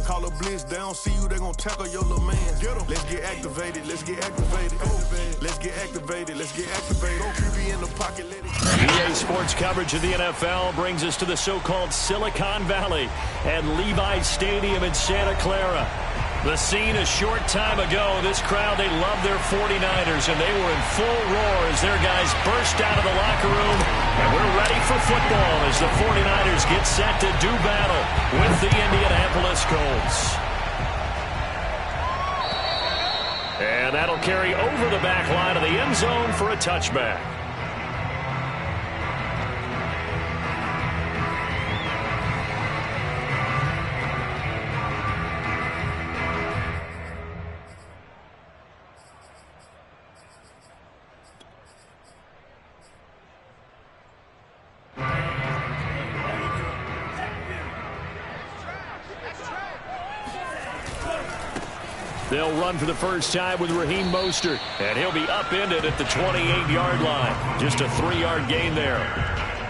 Call a blitz, they don't see you, they gon' tackle your little man. Let's get activated, let's get activated. Let's get activated, let's get activated. QB in the pocket, let it. EA Sports coverage of the NFL brings us to the so-called Silicon Valley at Levi's Stadium in Santa Clara. The scene a short time ago, this crowd, they love their 49ers, and they were in full roar as their guys burst out of the locker room. And we're ready for football as the 49ers get set to do battle with the Indianapolis Colts. And that'll carry over the back line of the end zone for a touchback. They'll run for the first time with Raheem Mostert, and he'll be upended at the 28-yard line. Just a 3-yard gain there.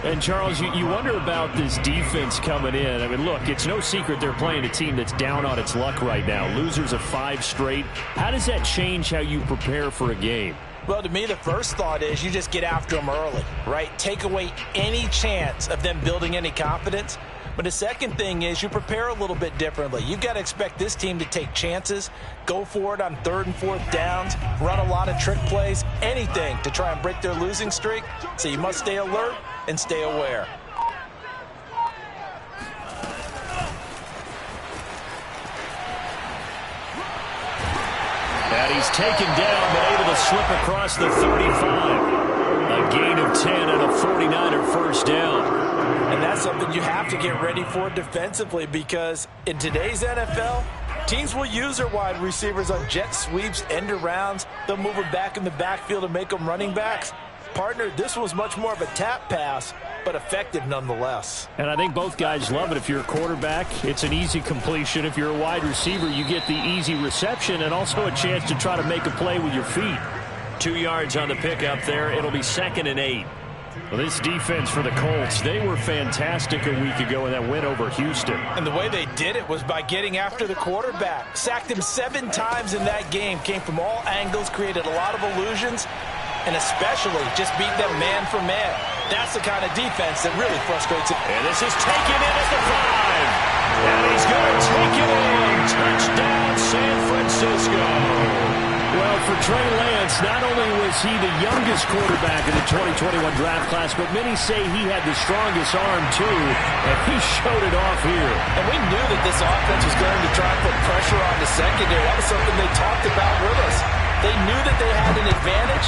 And, Charles, you wonder about this defense coming in. I mean, look, it's no secret they're playing a team that's down on its luck right now. Losers of 5 straight. How does that change how you prepare for a game? Well, to me, the first thought is you just get after them early, right? Take away any chance of them building any confidence. But the second thing is you prepare a little bit differently. You've got to expect this team to take chances, go for it on 3rd and 4th downs, run a lot of trick plays, anything to try and break their losing streak. So you must stay alert and stay aware. And he's taken down but able to slip across the 35. A gain of 10 and a 49er first down. And that's something you have to get ready for defensively, because in today's NFL, teams will use their wide receivers on jet sweeps, end arounds. They'll move them back in the backfield and make them running backs. Partner, this was much more of a tap pass, but effective nonetheless. And I think both guys love it. If you're a quarterback, it's an easy completion. If you're a wide receiver, you get the easy reception and also a chance to try to make a play with your feet. 2 yards on the pickup there. It'll be 2nd and 8. Well, this defense for the Colts, they were fantastic a week ago in that win over Houston. And the way they did it was by getting after the quarterback. Sacked him 7 times in that game. Came from all angles, created a lot of illusions, and especially just beat them man for man. That's the kind of defense that really frustrates him. And this is taken in at the 5. And he's going to take it in. Touchdown, San Francisco. Well, for Trey Lance, not only was he the youngest quarterback in the 2021 draft class, but many say he had the strongest arm, too, and he showed it off here. And we knew that this offense was going to try and put pressure on the secondary. That was something they talked about with us. They knew that they had an advantage,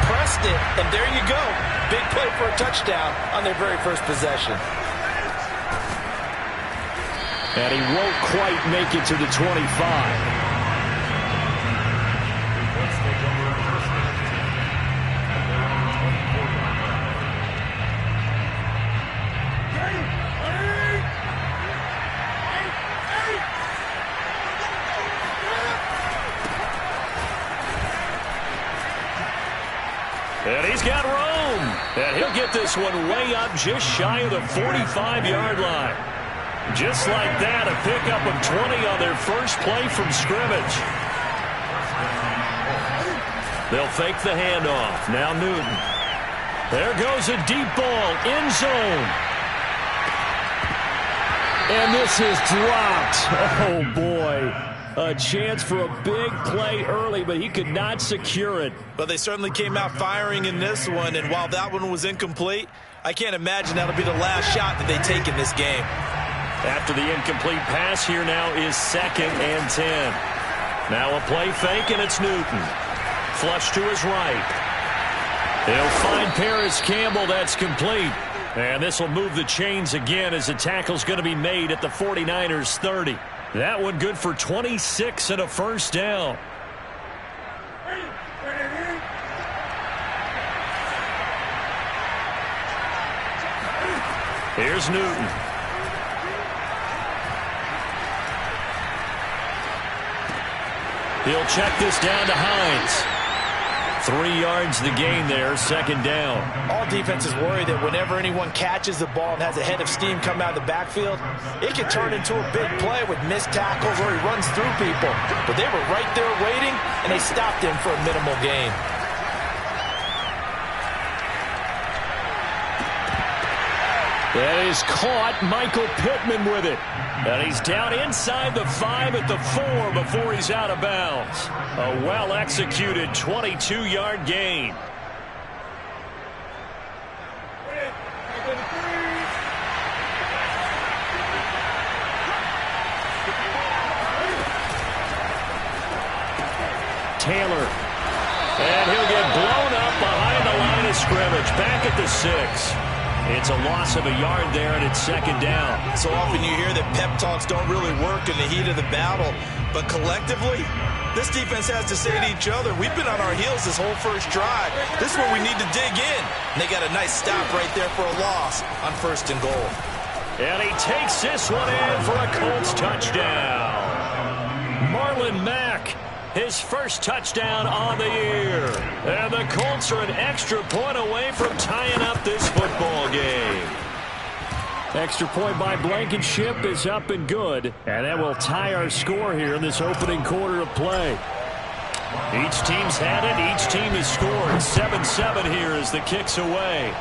pressed it, and there you go. Big play for a touchdown on their very first possession. And he won't quite make it to the 25. And he's got room. And he'll get this one way up just shy of the 45-yard line. Just like that, a pickup of 20 on their first play from scrimmage. They'll fake the handoff. Now Newton. There goes a deep ball, end zone. And this is dropped. Oh, boy. A chance for a big play early, but he could not secure it. But they certainly came out firing in this one, and while that one was incomplete, I can't imagine that'll be the last shot that they take in this game. After the incomplete pass, here now is 2nd and 10. Now a play fake, and it's Newton. Flush to his right. He'll find Paris Campbell. That's complete. And this will move the chains again as the tackle's going to be made at the 49ers 30. That one good for 26 and a first down. Here's Newton. He'll check this down to Hines. 3 yards the gain there, second down. All defenses worry that whenever anyone catches the ball and has a head of steam come out of the backfield, it can turn into a big play with missed tackles or he runs through people. But they were right there waiting, and they stopped him for a minimal gain. That is caught. Michael Pittman with it. And he's down inside the 5 at the 4 before he's out of bounds. A well-executed 22-yard gain. Taylor. And he'll get blown up behind the line of scrimmage. Back at the 6. It's a loss of a yard there, and it's second down. So often you hear that pep talks don't really work in the heat of the battle. But collectively, this defense has to say to each other, we've been on our heels this whole first drive. This is where we need to dig in. And they got a nice stop right there for a loss on 1st and goal. And he takes this one in for a Colts touchdown. Marlon Mack, his first touchdown on the year. And the Colts are an extra point away from tying up this football game. Extra point by Blankenship is up and good. And that will tie our score here in this opening quarter of play. Each team's had it. Each team has scored. 7-7 here as the kick's away.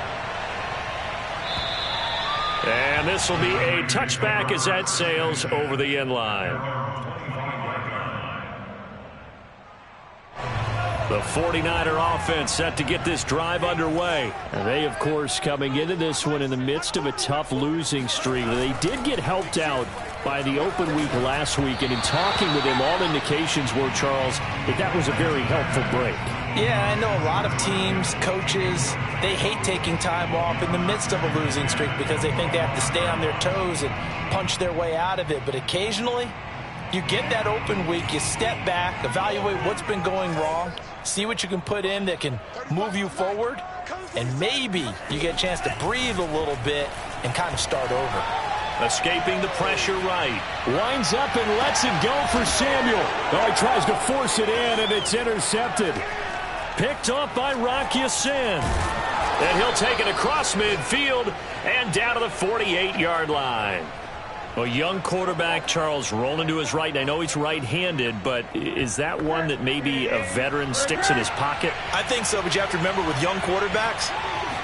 And this will be a touchback as that sails over the end line. The 49er offense set to get this drive underway. And they, of course, coming into this one in the midst of a tough losing streak. They did get helped out by the open week last week. And in talking with him, all indications were, Charles, that was a very helpful break. Yeah, I know a lot of teams, coaches, they hate taking time off in the midst of a losing streak because they think they have to stay on their toes and punch their way out of it. But occasionally, you get that open week, you step back, evaluate what's been going wrong, see what you can put in that can move you forward, and maybe you get a chance to breathe a little bit and kind of start over. Escaping the pressure right. Winds up and lets it go for Samuel. Oh, he tries to force it in, and it's intercepted. Picked off by Rock Ya-Sin. And he'll take it across midfield and down to the 48-yard line. A young quarterback, Charles, rolling to his right. And I know he's right-handed, but is that one that maybe a veteran sticks in his pocket? I think so, but you have to remember with young quarterbacks,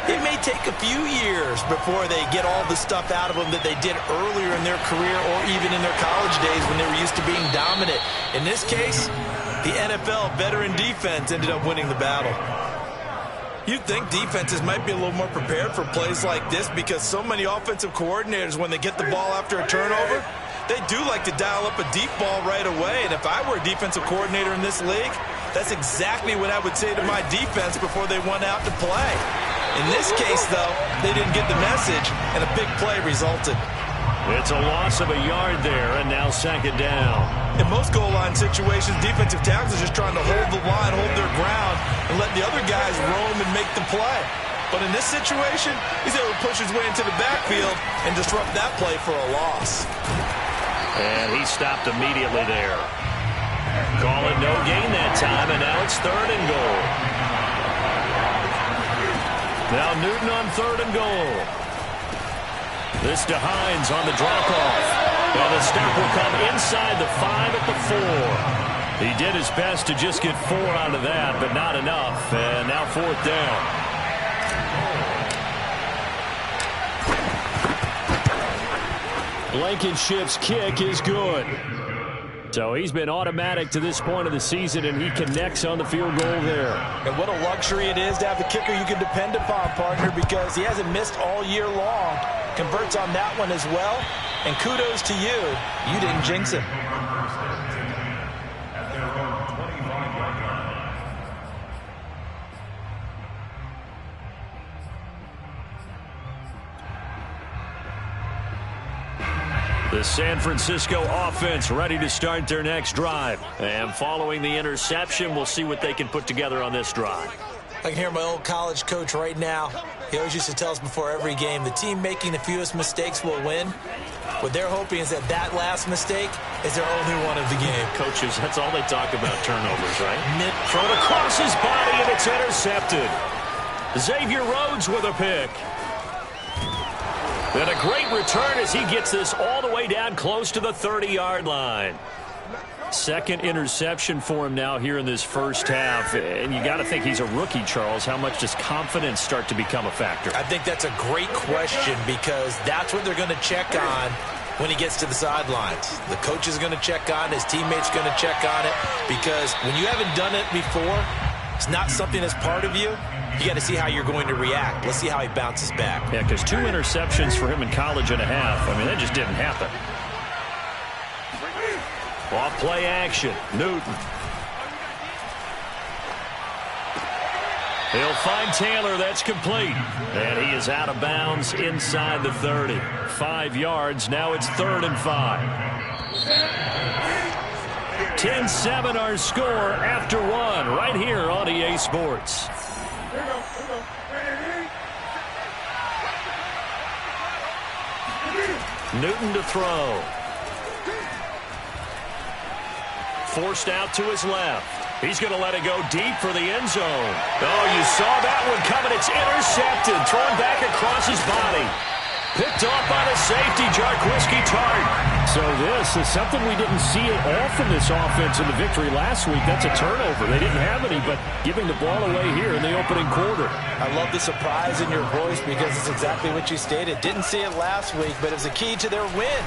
it may take a few years before they get all the stuff out of them that they did earlier in their career or even in their college days when they were used to being dominant. In this case, the NFL veteran defense ended up winning the battle. You'd think defenses might be a little more prepared for plays like this because so many offensive coordinators, when they get the ball after a turnover, they do like to dial up a deep ball right away. And if I were a defensive coordinator in this league, that's exactly what I would say to my defense before they went out to play. In this case, though, they didn't get the message, and a big play resulted. It's a loss of a yard there, and now second down. In most goal line situations, defensive tackles are just trying to hold the line, hold their ground, and let the other guys roam and make the play. But in this situation, he's able to push his way into the backfield and disrupt that play for a loss. And he stopped immediately there. Call it no gain that time, and now it's third and goal. Now Newton on third and goal. This to Hines on the drop-off. And the stop will come inside the 5 at the 4. He did his best to just get 4 out of that, but not enough. And now fourth down. Blankenship's kick is good. So he's been automatic to this point of the season, and he connects on the field goal there. And what a luxury it is to have a kicker you can depend upon, partner, because he hasn't missed all year long. Converts on that one as well. And kudos to you. You didn't jinx him. The San Francisco offense ready to start their next drive. And following the interception, we'll see what they can put together on this drive. I can hear my old college coach right now. He always used to tell us before every game, the team making the fewest mistakes will win. What they're hoping is that that last mistake is their only one of the game. Coaches, that's all they talk about, turnovers, right? Thrown across his body, and it's intercepted. Xavier Rhodes with a pick. And a great return as he gets this all the way down close to the 30-yard line. Second interception for him now here in this first half. And you got to think he's a rookie, Charles. How much does confidence start to become a factor? I think that's a great question because that's what they're going to check on when he gets to the sidelines. The coach is going to check on it. His teammates going to check on it because when you haven't done it before, it's not something that's part of you. You got to see how you're going to react. Let's see how he bounces back. Yeah, because 2 interceptions for him in college and a half. I mean, that just didn't happen. Off play action. Newton. He'll find Taylor. That's complete. And he is out of bounds inside the 30. 5 yards. Now it's 3rd and 5. 10-7 our score after 1 right here on EA Sports. Newton to throw. Forced out to his left. He's going to let it go deep for the end zone. Oh, you saw that one coming. It's intercepted. Thrown back across his body. Picked off by the safety, Jarquiski Tart. So this is something we didn't see at all from this offense in the victory last week. That's a turnover. They didn't have any, but giving the ball away here in the opening quarter. I love the surprise in your voice because it's exactly what you stated. Didn't see it last week, but it was a key to their win.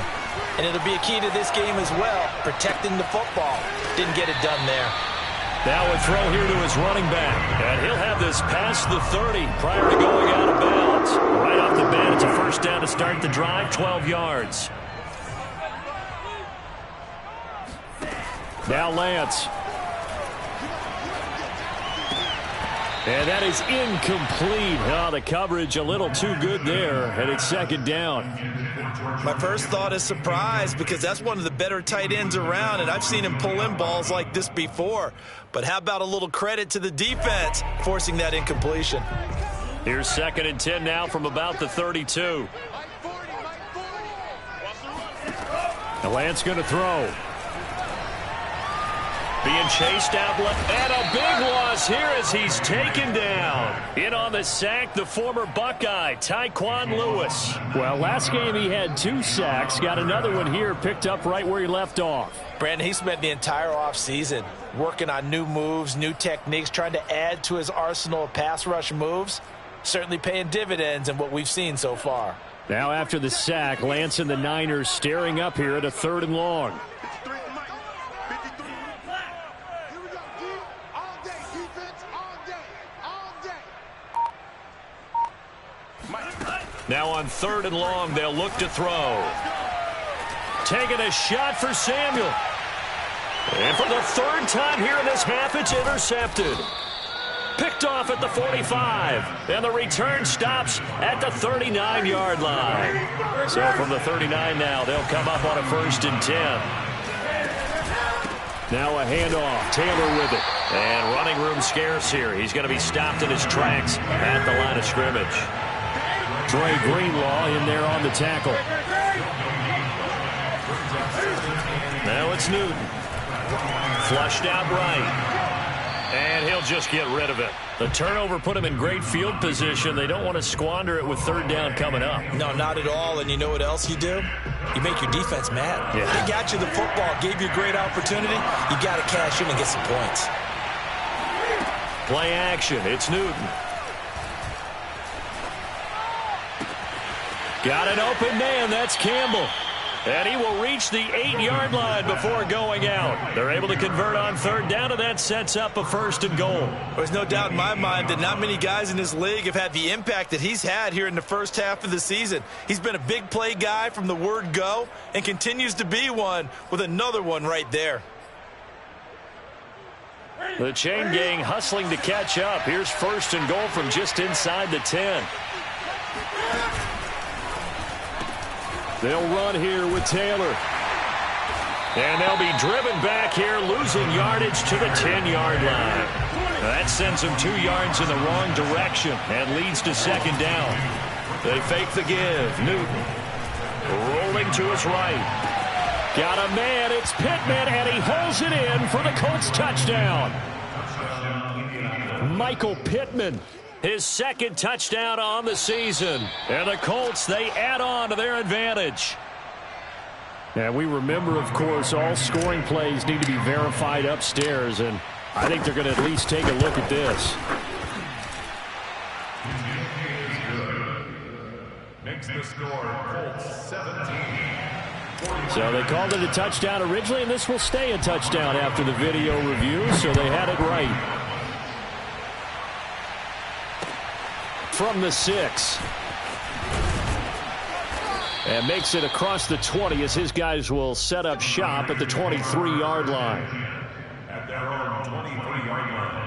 And it'll be a key to this game as well, protecting the football. Didn't get it done there. Now a throw here to his running back. And he'll have this past the 30 prior to going out of bounds. Right off the bat, it's a first down to start the drive, 12 yards. Now Lance. And that is incomplete. Oh, the coverage a little too good there, and it's 2nd down. My first thought is surprise because that's one of the better tight ends around, and I've seen him pull in balls like this before. But how about a little credit to the defense forcing that incompletion? Here's 2nd and 10 now from about the 32. And Lance going to throw. Being chased out left, and a big loss here as he's taken down. In on the sack, the former Buckeye, Tyquan Lewis. Well, last game he had 2 sacks. Got another one here, picked up right where he left off. Brandon, he spent the entire offseason working on new moves, new techniques, trying to add to his arsenal of pass rush moves. Certainly paying dividends in what we've seen so far. Now after the sack, Lance and the Niners staring up here at a 3rd and long. Now on 3rd and long, they'll look to throw. Taking a shot for Samuel. And for the 3rd time here in this half, it's intercepted. Picked off at the 45. And the return stops at the 39-yard line. So from the 39 now, they'll come up on a 1st and 10. Now a handoff. Taylor with it. And running room scarce here. He's going to be stopped in his tracks at the line of scrimmage. Dre Greenlaw in there on the tackle. Now it's Newton. Flushed out right. And he'll just get rid of it. The turnover put him in great field position. They don't want to squander it with 3rd down coming up. No, not at all. And you know what else you do? You make your defense mad. Yeah. They got you the football, gave you a great opportunity. You got to cash in and get some points. Play action. It's Newton. Got an open man. That's Campbell. And he will reach the 8-yard line before going out. They're able to convert on 3rd down, and that sets up a 1st and goal. There's no doubt in my mind that not many guys in this league have had the impact that he's had here in the first half of the season. He's been a big play guy from the word go and continues to be one with another one right there. The chain gang hustling to catch up. Here's 1st and goal from just inside the 10. They'll run here with Taylor. And they'll be driven back here, losing yardage to the 10-yard line. That sends them 2 yards in the wrong direction and leads to 2nd down. They fake the give. Newton rolling him to his right. Got a man. It's Pittman, and he holds it in for the Colts touchdown. Michael Pittman, his second touchdown on the season. And the Colts, they add on to their advantage. And we remember, of course, all scoring plays need to be verified upstairs, and I think they're going to at least take a look at this. Makes the score Colts 17. So they called it a touchdown originally, and this will stay a touchdown after the video review, so they had it right. From the 6. And makes it across the 20 as his guys will set up shop at the 23-yard line. At their own 23-yard line.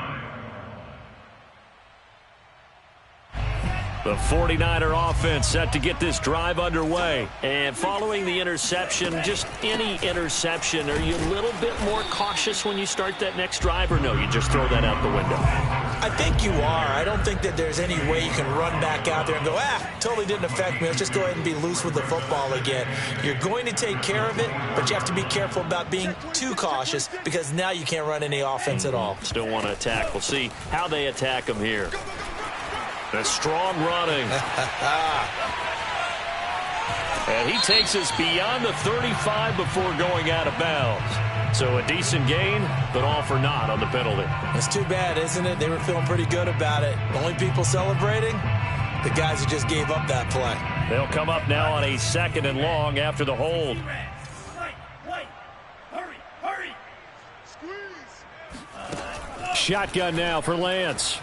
The 49er offense set to get this drive underway. And following the interception, just any interception, are you a little bit more cautious when you start that next drive, or no, you just throw that out the window? I think you are. I don't think that there's any way you can run back out there and go, totally didn't affect me. Let's just go ahead and be loose with the football again. You're going to take care of it, but you have to be careful about being too cautious because now you can't run any offense at all. Still want to attack. We'll see how they attack them here. The strong running. And he takes us beyond the 35 before going out of bounds. So a decent gain, but all for naught on the penalty. It's too bad, isn't it? They were feeling pretty good about it. The only people celebrating, the guys who just gave up that play. They'll come up now on a 2nd and long after the hold. Shotgun now for Lance.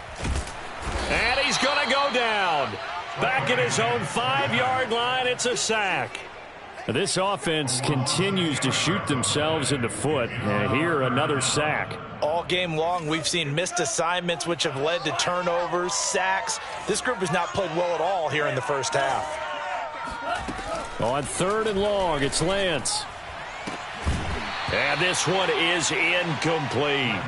And he's going to go down. Back at his own 5-yard line, it's a sack. This offense continues to shoot themselves in the foot. And here, another sack. All game long, we've seen missed assignments, which have led to turnovers, sacks. This group has not played well at all here in the first half. On 3rd and long, it's Lance. And this one is incomplete.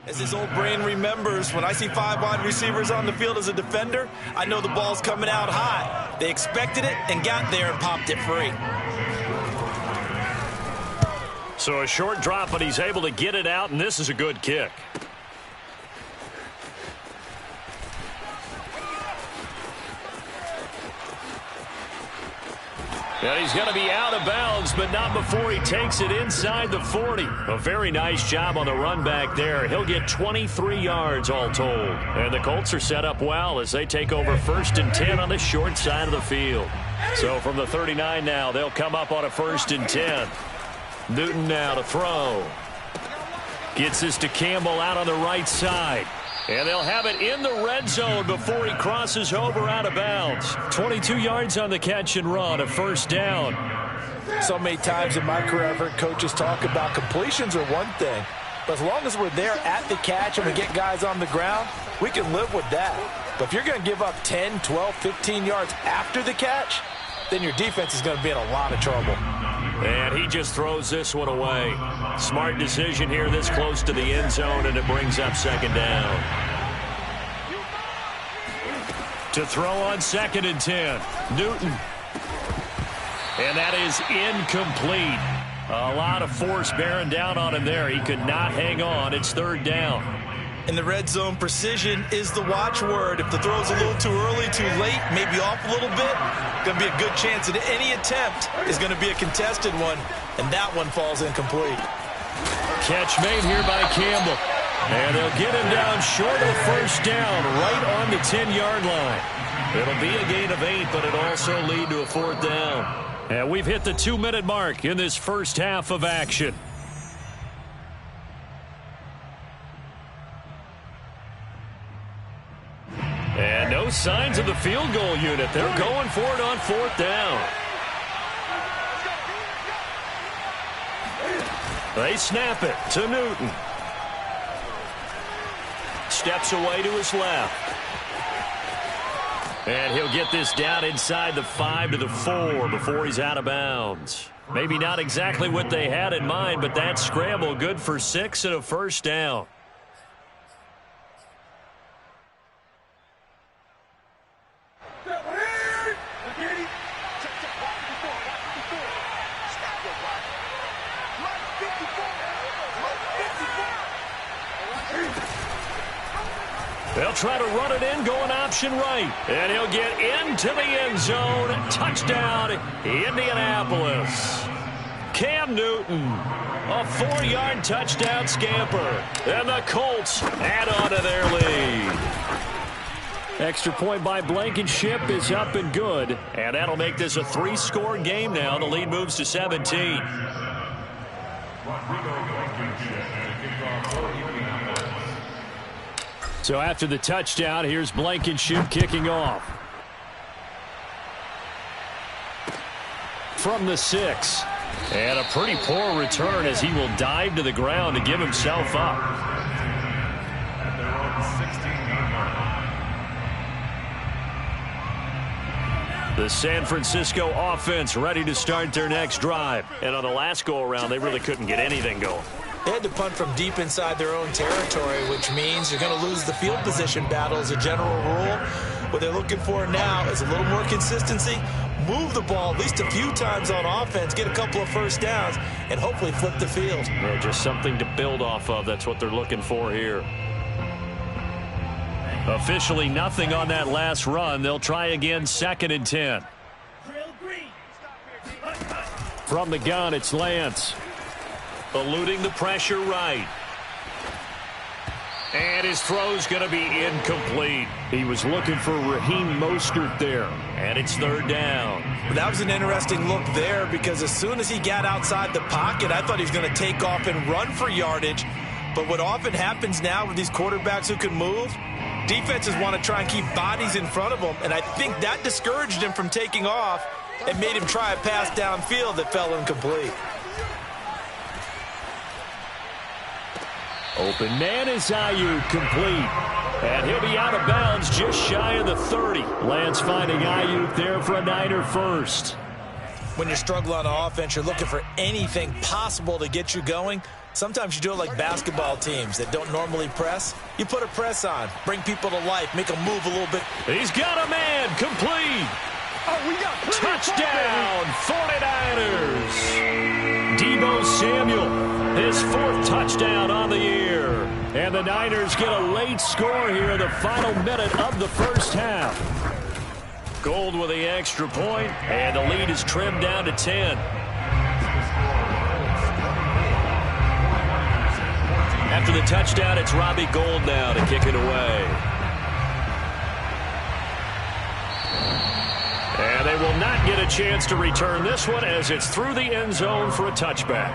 As his old brain remembers, when I see 5 wide receivers on the field as a defender, I know the ball's coming out high. They expected it and got there and popped it free. So a short drop, but he's able to get it out, and this is a good kick. And he's going to be out of bounds, but not before he takes it inside the 40. A very nice job on the run back there. He'll get 23 yards all told. And the Colts are set up well as they take over 1st and 10 on the short side of the field. So from the 39 now, they'll come up on a 1st and 10. Newton now to throw. Gets this to Campbell out on the right side. And they'll have it in the red zone before he crosses over out of bounds. 22 yards on the catch and run, a 1st down. So many times in my career I've heard coaches talk about completions are one thing. But as long as we're there at the catch and we get guys on the ground, we can live with that. But if you're going to give up 10, 12, 15 yards after the catch, then your defense is going to be in a lot of trouble. And he just throws this one away. Smart decision here this close to the end zone, and it brings up 2nd down. To throw on 2nd and 10, Newton. And that is incomplete. A lot of force bearing down on him there. He could not hang on. It's 3rd down. In the red zone, precision is the watchword. If the throw's a little too early, too late, maybe off a little bit, going to be a good chance that any attempt is going to be a contested one, and that one falls incomplete. Catch made here by Campbell. And they'll get him down short of the 1st down, right on the 10-yard line. It'll be a gain of 8, but it'll also lead to a 4th down. And we've hit the 2-minute mark in this first half of action. And no signs of the field goal unit. They're going for it on 4th down. They snap it to Newton. Steps away to his left. And he'll get this down inside the 5 to the 4 before he's out of bounds. Maybe not exactly what they had in mind, but that scramble good for 6 and a first down. They'll try to run it in, going option right. And he'll get into the end zone. Touchdown, Indianapolis. Cam Newton, a 4-yard touchdown scamper. And the Colts add on to their lead. Extra point by Blankenship is up and good. And that'll make this a 3-score game now. The lead moves to 17. So after the touchdown, here's Blankenship kicking off. From the 6. And a pretty poor return as he will dive to the ground to give himself up. The San Francisco offense ready to start their next drive. And on the last go-around, they really couldn't get anything going. They had to punt from deep inside their own territory, which means you're going to lose the field position battle as a general rule. What they're looking for now is a little more consistency, move the ball at least a few times on offense, get a couple of first downs, and hopefully flip the field. Well, just something to build off of. That's what they're looking for here. Officially nothing on that last run. They'll try again, 2nd and 10. From the gun, it's Lance. Eluding the pressure right. And his throw's going to be incomplete. He was looking for Raheem Mostert there. And it's 3rd down. That was an interesting look there because as soon as he got outside the pocket, I thought he was going to take off and run for yardage. But what often happens now with these quarterbacks who can move, defenses want to try and keep bodies in front of them. And I think that discouraged him from taking off and made him try a pass downfield that fell incomplete. Open man is Ayuk, complete. And he'll be out of bounds just shy of the 30. Lance finding Ayuk there for a Niner first. When you struggle on offense, you're looking for anything possible to get you going. Sometimes you do it like basketball teams that don't normally press. You put a press on, bring people to life, make them move a little bit. He's got a man, complete. Touchdown, 49ers. Deebo Samuel, his 4th touchdown on the year. And the Niners get a late score here in the final minute of the first half. Gold with the extra point, and the lead is trimmed down to 10. After the touchdown, it's Robbie Gould now to kick it away. And they will not get a chance to return this one as it's through the end zone for a touchback.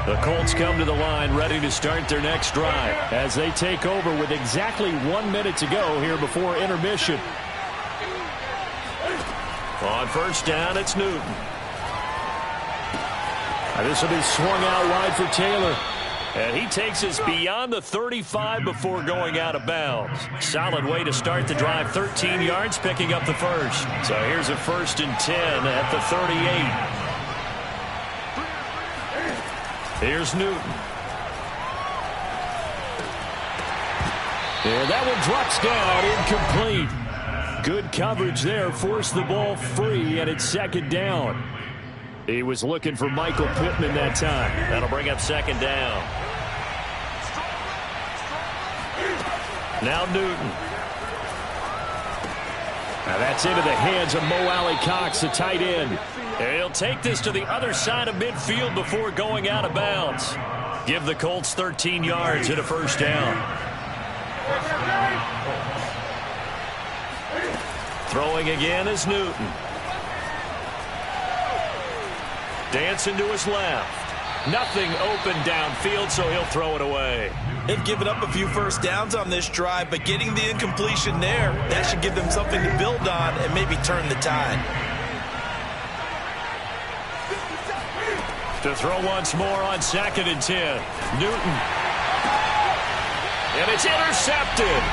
The Colts come to the line ready to start their next drive as they take over with exactly 1 minute to go here before intermission. On first down, it's Newton. This will be swung out wide for Taylor. And he takes us beyond the 35 before going out of bounds. Solid way to start the drive. 13 yards, picking up the first. So here's a 1st and 10 at the 38. Here's Newton. And that one drops down, incomplete. Good coverage there, forced the ball free, and it's 2nd down. He was looking for Michael Pittman that time. That'll bring up 2nd down. Now Newton. Now that's into the hands of Mo Alley-Cox, the tight end. And he'll take this to the other side of midfield before going out of bounds. Give the Colts 13 yards and a 1st down. Throwing again is Newton. Dancing to his left. Nothing open downfield, so he'll throw it away. They've given up a few first downs on this drive, but getting the incompletion there, that should give them something to build on and maybe turn the tide. To throw once more on 2nd and 10. Newton. And it's intercepted.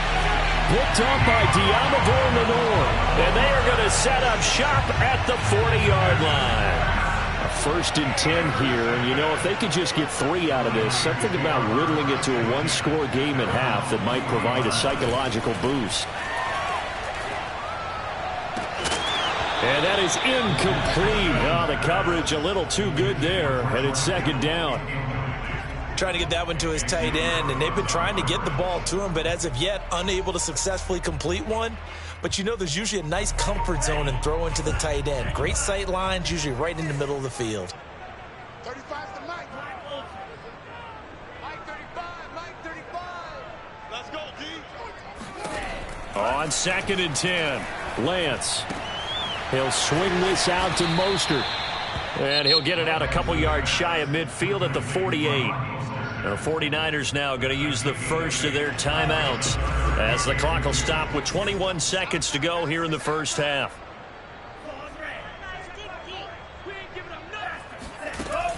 Picked up by Diamador Lenore. And they are going to set up shop at the 40-yard line. A 1st and 10 here. And, you know, if they could just get 3 out of this, something about whittling it to a one-score game at half that might provide a psychological boost. And that is incomplete. Oh, the coverage a little too good there. And it's 2nd down. Trying to get that one to his tight end, and they've been trying to get the ball to him, but as of yet, unable to successfully complete one. But you know there's usually a nice comfort zone in throwing to the tight end. Great sight lines, usually right in the middle of the field. 35 to Mike. Mike 35, Mike 35. Let's go, D. On 2nd and 10, Lance. He'll swing this out to Mostert. And he'll get it out a couple yards shy of midfield at the 48. The 49ers now going to use the first of their timeouts as the clock will stop with 21 seconds to go here in the first half.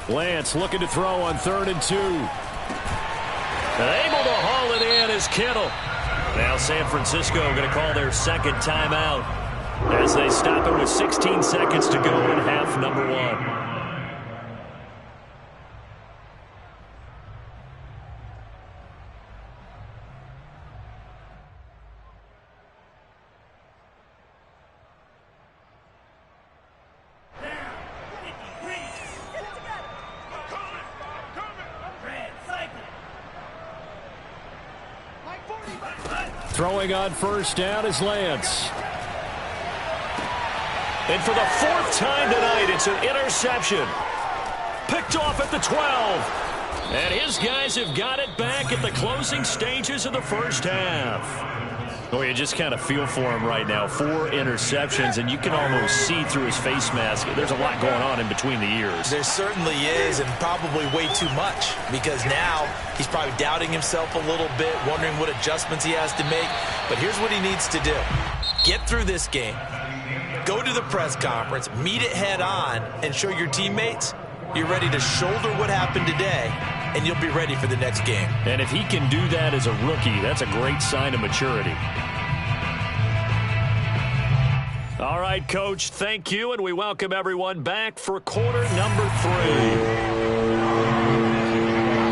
Lance looking to throw on 3rd and 2. Able to haul it in is Kittle. Now San Francisco going to call their 2nd timeout as they stop it with 16 seconds to go in half number 1. Throwing on 1st down is Lance. And for the 4th time tonight, it's an interception. Picked off at the 12. And his guys have got it back at the closing stages of the first half. Oh, you just kind of feel for him right now. 4 interceptions, and you can almost see through his face mask. There's a lot going on in between the ears. There certainly is, and probably way too much, because now he's probably doubting himself a little bit, wondering what adjustments he has to make. But here's what he needs to do. Get through this game. Go to the press conference, meet it head on, and show your teammates you're ready to shoulder what happened today, and you'll be ready for the next game. And if he can do that as a rookie, that's a great sign of maturity. All right, Coach, thank you, and we welcome everyone back for quarter number 3.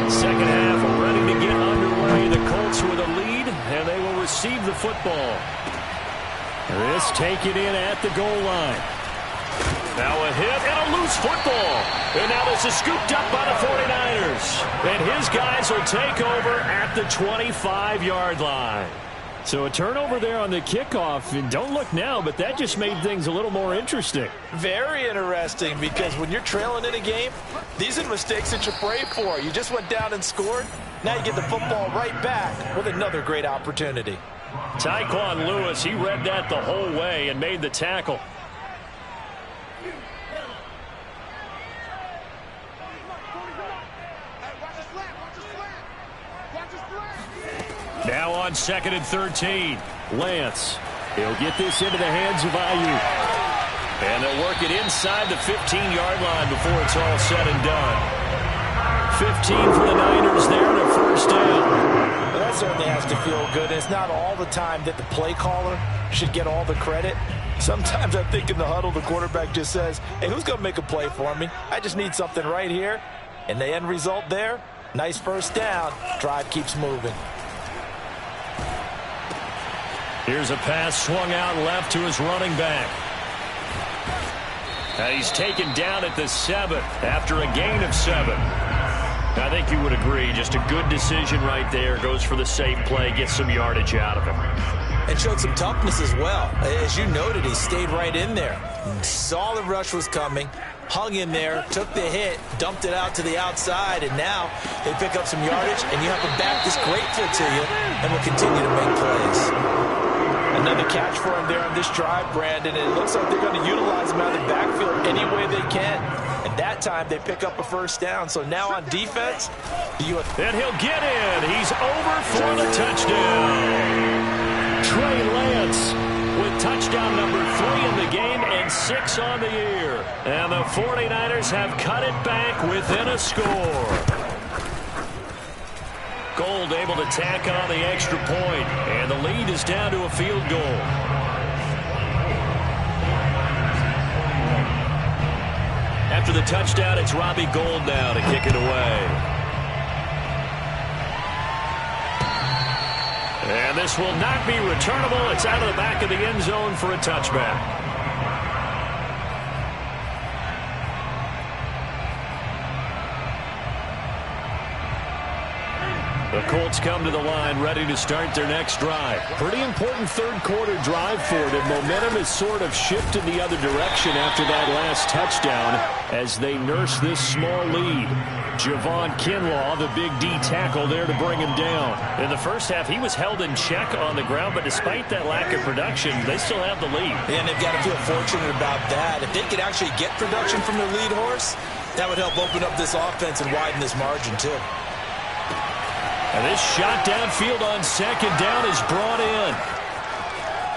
Second half ready to get underway. The Colts with a lead, and they will receive the football. This taken in at the goal line. Now a hit and a loose football. And now this is scooped up by the 49ers. And his guys will take over at the 25-yard line. So a turnover there on the kickoff. And don't look now, but that just made things a little more interesting. Very interesting, because when you're trailing in a game, these are the mistakes that you pray for. You just went down and scored. Now you get the football right back with another great opportunity. Tyquan Lewis, he read that the whole way and made the tackle. Now on 2nd and 13. Lance. He'll get this into the hands of Ayuk. And they'll work it inside the 15-yard line before it's all said and done. 15 for the Niners there and a first down. Well, that certainly has to feel good. It's not all the time that the play caller should get all the credit. Sometimes I think in the huddle, the quarterback just says, hey, who's going to make a play for me? I just need something right here. And the end result there, nice first down. Drive keeps moving. Here's a pass swung out left to his running back. And he's taken down at the 7 after a gain of 7. I think you would agree, just a good decision right there. Goes for the safe play, gets some yardage out of him. And showed some toughness as well. As you noted, he stayed right in there. Saw the rush was coming, hung in there, took the hit, dumped it out to the outside, and now they pick up some yardage, and you have a back that's grateful to you and will continue to make plays. Another catch for him there on this drive, Brandon, and it looks like they're going to utilize him out of the backfield any way they can. And that time they pick up a first down. So now on defense, and he'll get in. He's over for the touchdown. Trey Lance with touchdown number 3 in the game and 6 on the year. And the 49ers have cut it back within a score. Gold able to tack on the extra point, and the lead is down to a field goal. After the touchdown, it's Robbie Gould now to kick it away. And this will not be returnable. It's out of the back of the end zone for a touchback. The Colts come to the line ready to start their next drive. Pretty important third-quarter drive for them. Momentum has sort of shifted the other direction after that last touchdown as they nurse this small lead. Javon Kinlaw, the big D tackle there to bring him down. In the first half, he was held in check on the ground, but despite that lack of production, they still have the lead. And they've got to feel fortunate about that. If they could actually get production from their lead horse, that would help open up this offense and widen this margin, too. And this shot downfield on second down is brought in.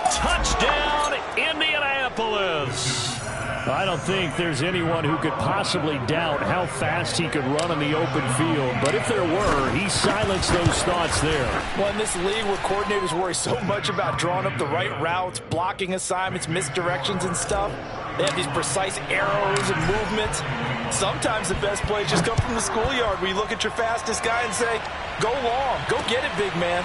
Touchdown, Indianapolis. I don't think there's anyone who could possibly doubt how fast he could run on the open field. But if there were, he silenced those thoughts there. Well, in this league where coordinators worry so much about drawing up the right routes, blocking assignments, misdirections and stuff, they have these precise arrows and movements. Sometimes the best plays just come from the schoolyard where you look at your fastest guy and say, go long, go get it, big man.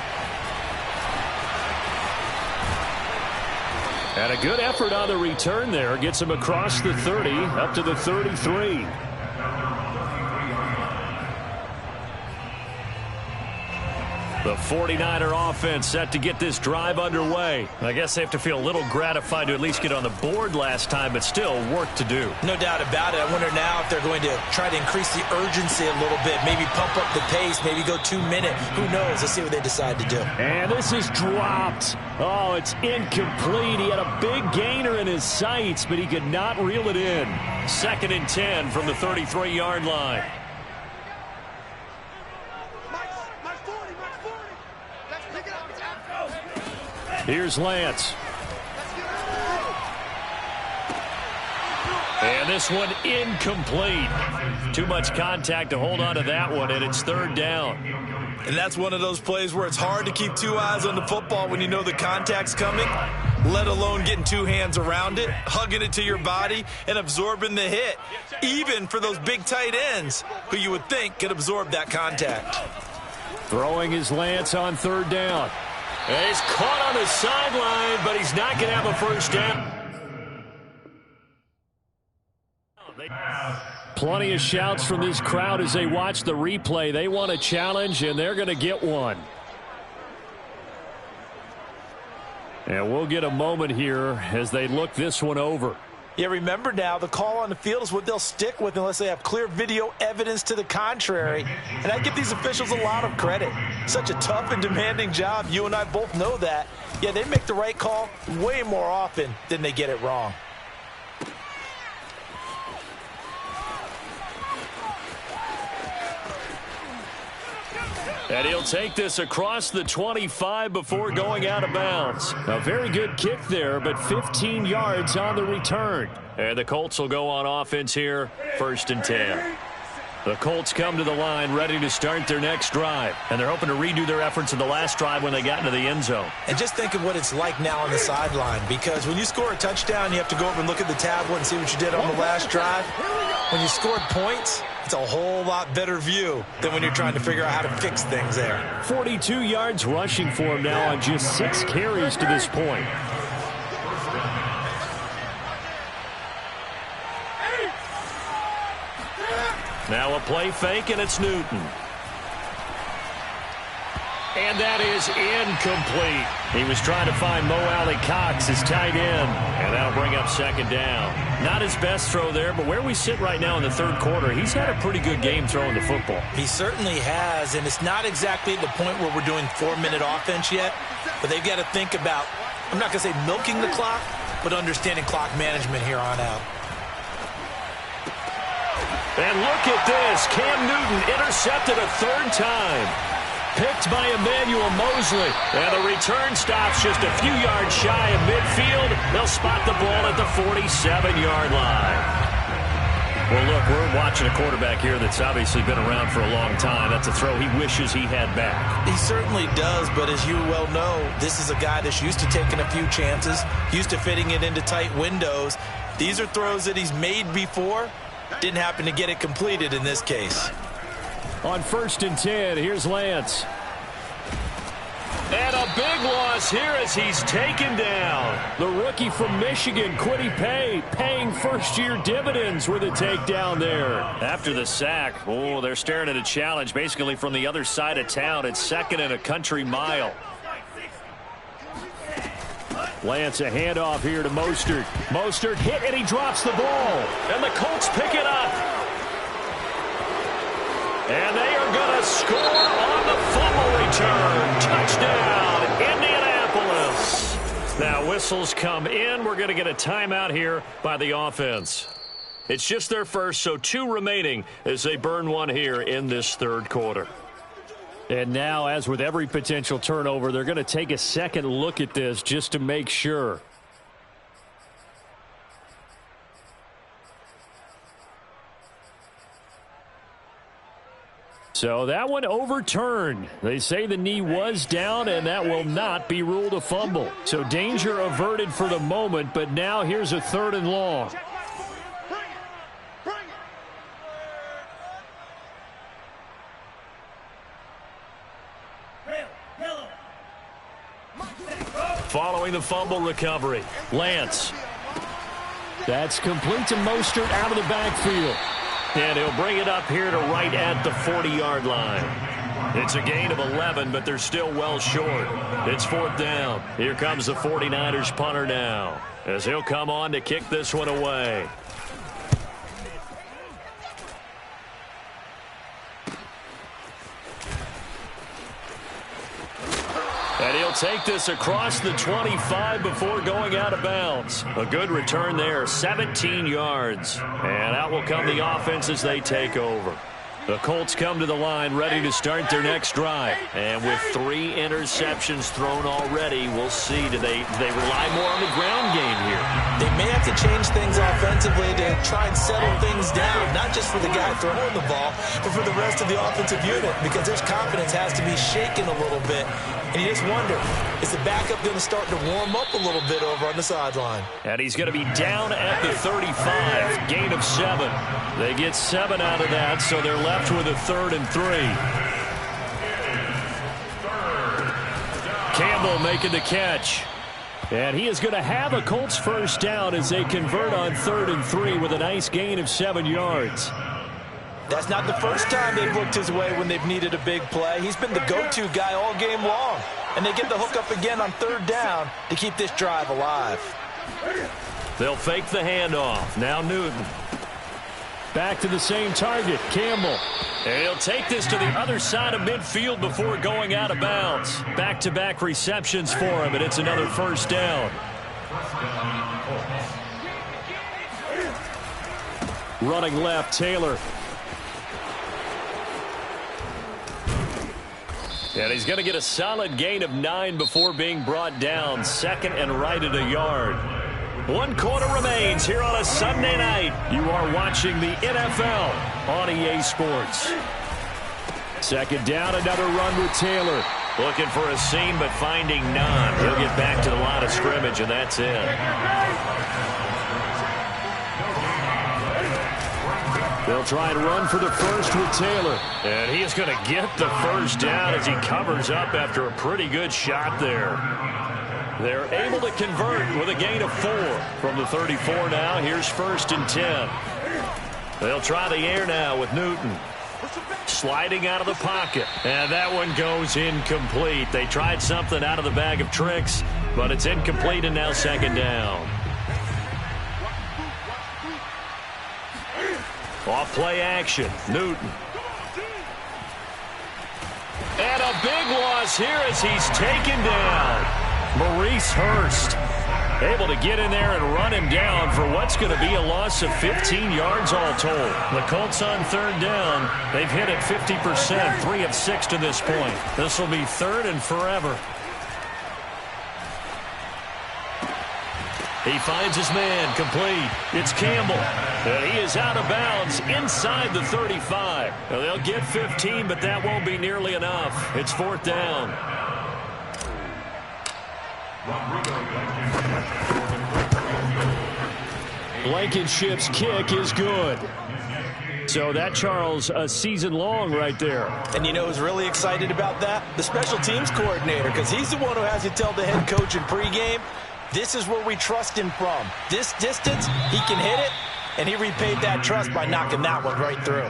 And a good effort on the return there. Gets him across the 30, up to the 33. The 49er offense set to get this drive underway. I guess they have to feel a little gratified to at least get on the board last time, but still work to do. No doubt about it. I wonder now if they're going to try to increase the urgency a little bit, maybe pump up the pace, maybe go 2 minute. Who knows? Let's see what they decide to do. And this is dropped. Oh, it's incomplete. He had a big gainer in his sights, but he could not reel it in. 2nd and 10 from the 33-yard line. Here's Lance. And this one incomplete. Too much contact to hold on to that one, and it's 3rd down. And that's one of those plays where it's hard to keep 2 eyes on the football when you know the contact's coming, let alone getting 2 hands around it, hugging it to your body, and absorbing the hit, even for those big tight ends who you would think could absorb that contact. Throwing his Lance on 3rd down. And he's caught on the sideline, but he's not going to have a first down. Plenty of shouts from this crowd as they watch the replay. They want a challenge, and they're going to get one. And we'll get a moment here as they look this one over. Yeah, remember now, the call on the field is what they'll stick with unless they have clear video evidence to the contrary. And I give these officials a lot of credit. Such a tough and demanding job. You and I both know that. Yeah, they make the right call way more often than they get it wrong. And he'll take this across the 25 before going out of bounds. A very good kick there, but 15 yards on the return. And the Colts will go on offense here, 1st and 10. The Colts come to the line ready to start their next drive. And they're hoping to redo their efforts in the last drive when they got into the end zone. And just think of what it's like now on the sideline, because when you score a touchdown, you have to go over and look at the tablet and see what you did on the last drive. When you scored points, it's a whole lot better view than when you're trying to figure out how to fix things there. 42 yards rushing for him now on just 6 carries to this point. Now a play fake, and it's Newton. And that is incomplete. He was trying to find Mo Alley-Cox, his tight end, and that'll bring up 2nd down. Not his best throw there, but where we sit right now in the 3rd quarter, he's had a pretty good game throwing the football. He certainly has, and it's not exactly the point where we're doing 4-minute offense yet, but they've got to think about, I'm not going to say milking the clock, but understanding clock management here on out. And look at this. Cam Newton intercepted a 3rd time. Picked by Emmanuel Mosley. And the return stops just a few yards shy of midfield. They'll spot the ball at the 47-yard line. Well, look, we're watching a quarterback here that's obviously been around for a long time. That's a throw he wishes he had back. He certainly does, but as you well know, this is a guy that's used to taking a few chances, used to fitting it into tight windows. These are throws that he's made before. Didn't happen to get it completed in this case. On 1st and 10, here's Lance. And a big loss here as he's taken down. The rookie from Michigan, Kwity Paye, paying first-year dividends with a takedown there. After the sack, oh, they're staring at a challenge basically from the other side of town. It's 2nd and a country mile. Lance, a handoff here to Mostert. Mostert hit, and he drops the ball. And the Colts pick it up. And they are going to score on the fumble return. Touchdown, Indianapolis. Now whistles come in. We're going to get a timeout here by the offense. It's just their first, so 2 remaining as they burn one here in this 3rd quarter. And now, as with every potential turnover, they're going to take a second look at this just to make sure. So that one overturned. They say the knee was down, and that will not be ruled a fumble. So danger averted for the moment, but now here's a 3rd and long. Following the fumble recovery, Lance. That's complete to Mostert out of the backfield. And he'll bring it up here to right at the 40-yard line. It's a gain of 11, but they're still well short. It's 4th down. Here comes the 49ers punter now, as he'll come on to kick this one away. And he'll take this across the 25 before going out of bounds. A good return there, 17 yards. And out will come the offense as they take over. The Colts come to the line ready to start their next drive. And with 3 interceptions thrown already, we'll see. Do they rely more on the ground game here? They may have to change things offensively to try and settle things down, not just for the guy throwing the ball, but for the rest of the offensive unit, because their confidence has to be shaken a little bit. And you just wonder, is the backup going to start to warm up a little bit over on the sideline? And he's going to be down at the 35, gain of 7. They get 7 out of that, so they're left with a 3rd and 3. Campbell making the catch. And he is going to have a Colts first down as they convert on 3rd and 3 with a nice gain of 7 yards. That's not the first time they've looked his way when they've needed a big play. He's been the go-to guy all game long. And they get the hook up again on 3rd down to keep this drive alive. They'll fake the handoff. Now Newton. Back to the same target, Campbell. And he'll take this to the other side of midfield before going out of bounds. Back-to-back receptions for him, and it's another first down. Running left, Taylor. And he's going to get a solid gain of 9 before being brought down. 2nd and right at a yard. 1 quarter remains here on a Sunday night. You are watching the NFL on EA Sports. 2nd down, another run with Taylor. Looking for a seam, but finding none. He'll get back to the line of scrimmage, and that's it. They'll try and run for the first with Taylor. And he is going to get the first down as he covers up after a pretty good shot there. They're able to convert with a gain of 4 from the 34 now. Here's 1st and 10. They'll try the air now with Newton. Sliding out of the pocket. And that one goes incomplete. They tried something out of the bag of tricks, but it's incomplete and now 2nd down. Off play action. Newton. And a big loss here as he's taken down. Maurice Hurst able to get in there and run him down for what's going to be a loss of 15 yards all told. The Colts on 3rd down. They've hit it 50%, 3 of 6 to this point. This will be 3rd and forever. He finds his man, complete. It's Campbell, and he is out of bounds inside the 35. Now, they'll get 15, but that won't be nearly enough. It's 4th down. Blankenship's kick is good. So that, Charles, a season long right there. And you know who's really excited about that? The special teams coordinator, because he's the one who has to tell the head coach in pregame, this is where we trust him from. This distance, he can hit it, and he repaid that trust by knocking that one right through.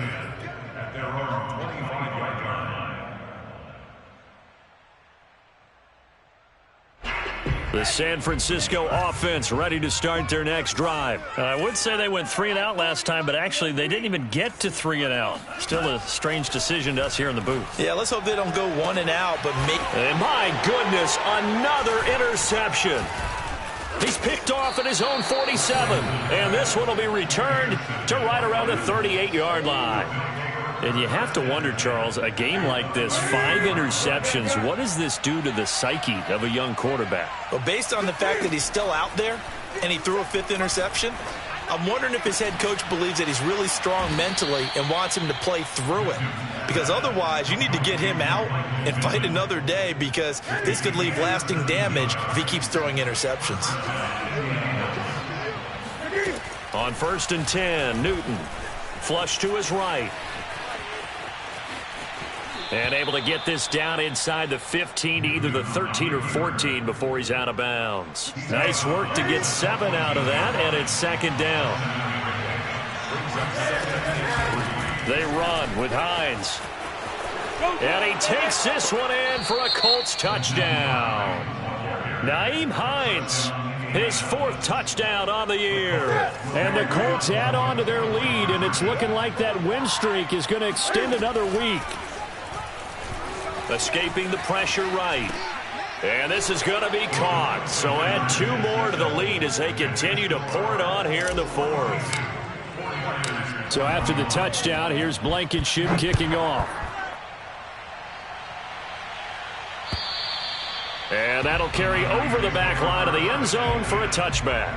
The San Francisco offense ready to start their next drive. I would say they went 3 and out last time, but actually they didn't even get to 3 and out. Still a strange decision to us here in the booth. Yeah, let's hope they don't go 1 and out, but and my goodness, another interception. He's picked off at his own 47, and this one will be returned to right around the 38-yard line. And you have to wonder, Charles, a game like this, 5 interceptions, what does this do to the psyche of a young quarterback? Well, based on the fact that he's still out there and he threw a 5th interception, I'm wondering if his head coach believes that he's really strong mentally and wants him to play through it. Because otherwise, you need to get him out and fight another day, because this could leave lasting damage if he keeps throwing interceptions. On 1st and 10, Newton, flush to his right. And able to get this down inside the 15 to either the 13 or 14 before he's out of bounds. Nice work to get 7 out of that, and it's 2nd down. They run with Hines. And he takes this one in for a Colts touchdown. Nyheim Hines, his 4th touchdown on the year. And the Colts add on to their lead, and it's looking like that win streak is going to extend another week. Escaping the pressure right. And this is going to be caught. So add 2 more to the lead as they continue to pour it on here in the 4th. So after the touchdown, here's Blankenship kicking off. And that'll carry over the back line of the end zone for a touchback.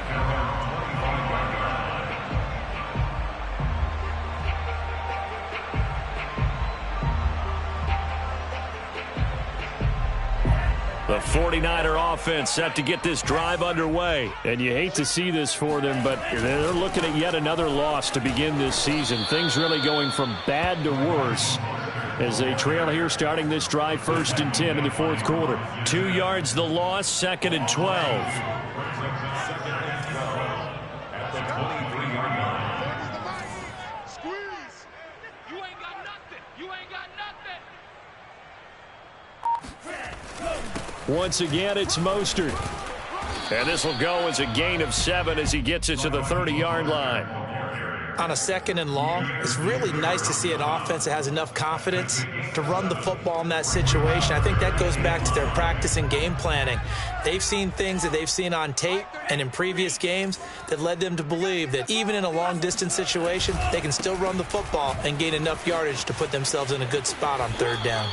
The 49er offense set to get this drive underway. And you hate to see this for them, but they're looking at yet another loss to begin this season. Things really going from bad to worse as they trail here starting this drive 1st and 10 in the 4th quarter. 2 yards the loss, 2nd and 12. Once again, it's Mostert. And this will go as a gain of 7 as he gets it to the 30-yard line. On a 2nd and long, it's really nice to see an offense that has enough confidence to run the football in that situation. I think that goes back to their practice and game planning. They've seen things that they've seen on tape and in previous games that led them to believe that even in a long-distance situation, they can still run the football and gain enough yardage to put themselves in a good spot on 3rd down.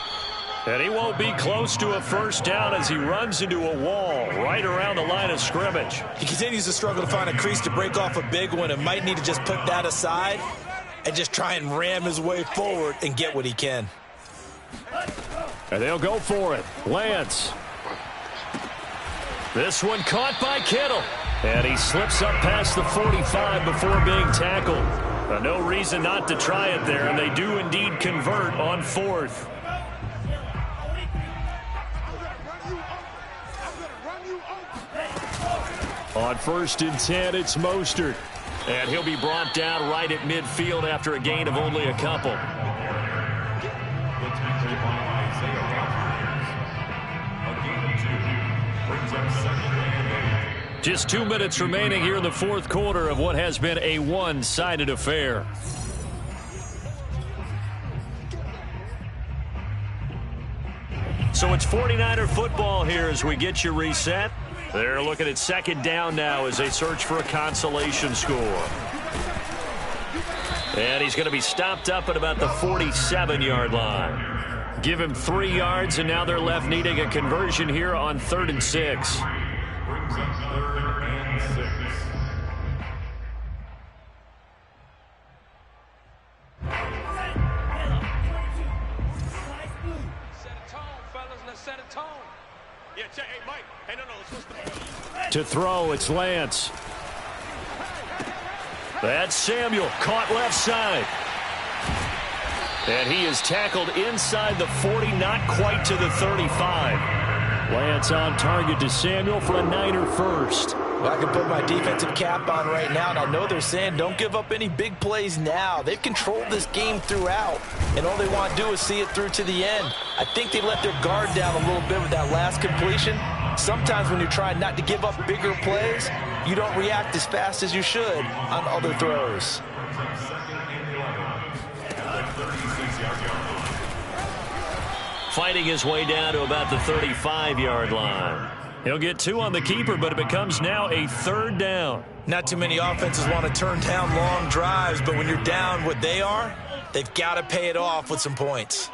And he won't be close to a 1st down as he runs into a wall right around the line of scrimmage. He continues to struggle to find a crease to break off a big one and might need to just put that aside and just try and ram his way forward and get what he can. And they'll go for it. Lance. This one caught by Kittle. And he slips up past the 45 before being tackled. No reason not to try it there, and they do indeed convert on 4th. On 1st and 10, it's Mostert. And he'll be brought down right at midfield after a gain of only a couple. Just 2 minutes remaining here in the 4th quarter of what has been a one-sided affair. So it's 49er football here as we get you reset. They're looking at 2nd down now as they search for a consolation score. And he's going to be stopped up at about the 47-yard line. Give him 3 yards, and now they're left needing a conversion here on 3rd and 6. brings up 3rd and 6. Set a tone, fellas. Let's set a tone. Yeah, check. Hey, Mike. Hey, no, let's To throw, it's Lance. That's Samuel, caught left side. And he is tackled inside the 40, not quite to the 35. Lance on target to Samuel for a Niner first. Well, I can put my defensive cap on right now, and I know they're saying don't give up any big plays now. They've controlled this game throughout, and all they want to do is see it through to the end. I think they let their guard down a little bit with that last completion. Sometimes when you're trying not to give up bigger plays, you don't react as fast as you should on other throws. Fighting his way down to about the 35-yard line. He'll get 2 on the keeper, but it becomes now a 3rd down. Not too many offenses want to turn down long drives, but when you're down what they are, they've got to pay it off with some points.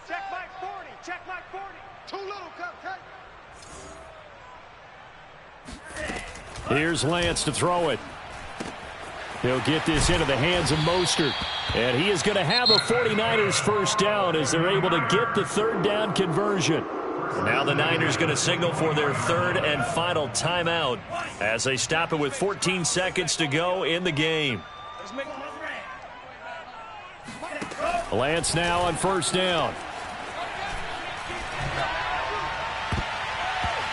check Mike 40. Check Mike 40. Too little, cut. Here's Lance to throw it. He'll get this into the hands of Mostert. And he is going to have a 49ers first down as they're able to get the 3rd down conversion. Now the Niners going to signal for their 3rd and final timeout as they stop it with 14 seconds to go in the game. Lance now on first down.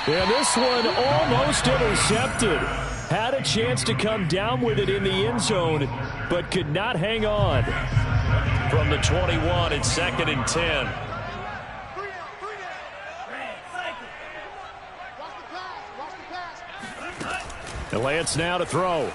And this one almost intercepted. Had a chance to come down with it in the end zone, but could not hang on. From the 21, it's 2nd and 10. And Lance now to throw.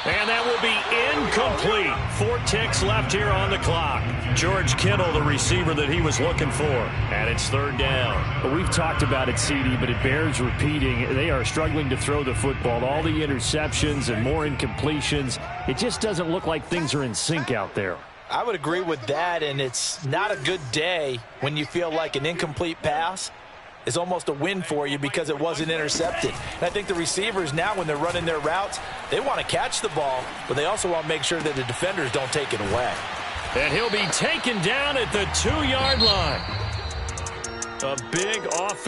And that will be incomplete. 4 ticks left here on the clock. George Kittle, the receiver that he was looking for. And it's 3rd down. But we've talked about it, CD, but it bears repeating. They are struggling to throw the football. All the interceptions and more incompletions. It just doesn't look like things are in sync out there. I would agree with that, and it's not a good day when you feel like an incomplete pass is almost a win for you because it wasn't intercepted. And I think the receivers now, when they're running their routes, they want to catch the ball, but they also want to make sure that the defenders don't take it away. And he'll be taken down at the 2-yard line. A big offense.